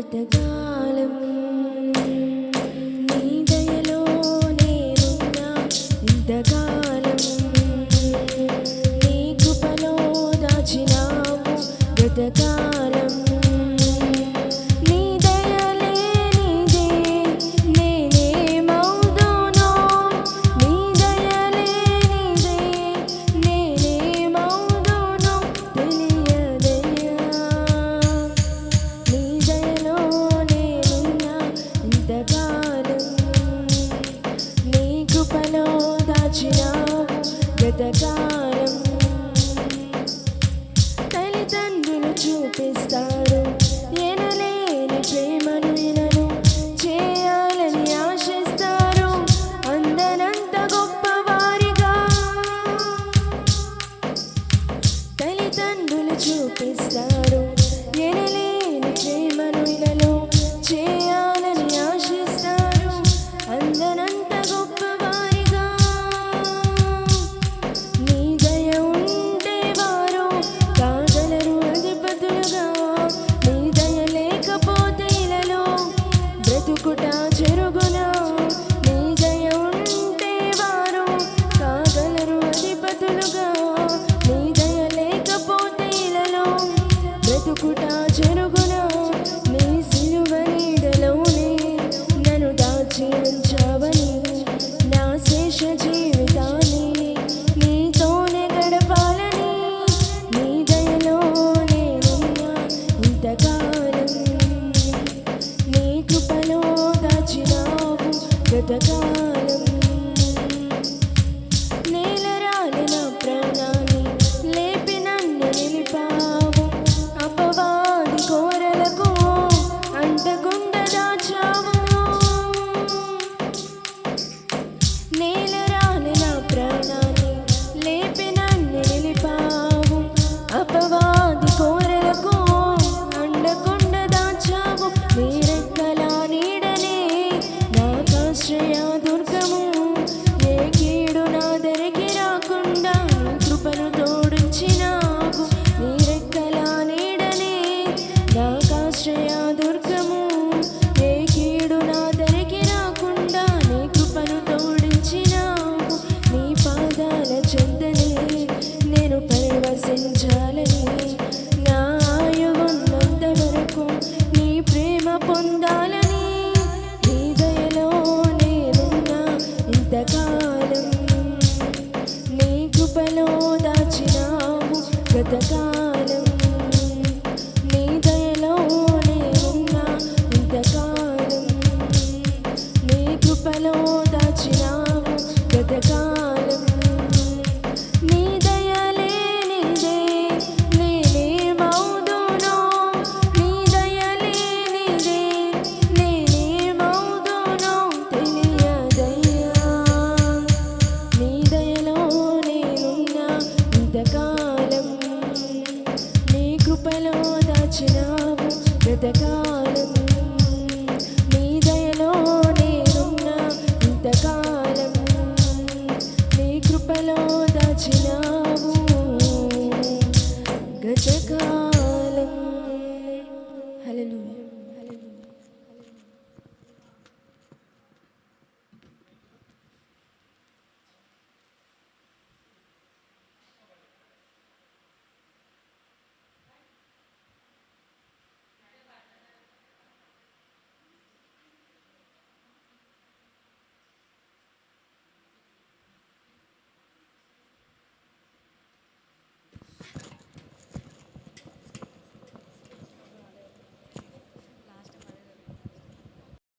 గతకాలం నీ దయలో నేనున్నా ఇంతకాలం నీ కృపలో దాచినావు గతకాలం నీ దయ లేనిదే నేనేమవుదునో నీ దయ లేనిదే నేనేమవుదునో తెలియదయ్యా నీ దయలో నేనున్నా ఇంతకాలం నీ కృపలో దాచినావు గతకాలం తల్లిదండ్రులు చూపిస్తారు ఎనలేని ప్రేమను వినను చేయాలని ఆశిస్తారు అందనంత గొప్పవారిగా తల్లిదండ్రులు చూపిస్తారు ఎనలేని ప్రేమను వినను చేయాలని ఆశిస్తారు అందనంత గొప్పవారిగా నీ దయ ఉంటే వారు కాగలరు అధిపతులుగా నీ దయ లేకపోతే ఇలలో బ్రతుకుట చెరుగునా నీ దయ ఉంటే వారు కాగలరు అధిపతులుగా నీ దయ లేకపోతే ఇలలో బ్రతుకుట చెరుగునా నీ సిలువ నీడలోనే నన్ను దాచి ఉంచావని నా శేష జీవితాన్ని నీతోనే గడపాలని నీ దయలో నేనున్నా ఇంతకాలం నీ కృపలో దాచినావు గతకాలం నేలరాలిన ప్రాణాన్ని లేపి నన్ను నిలిపావు అపవాది కోరలకు అంటకుండా దాచావు నేల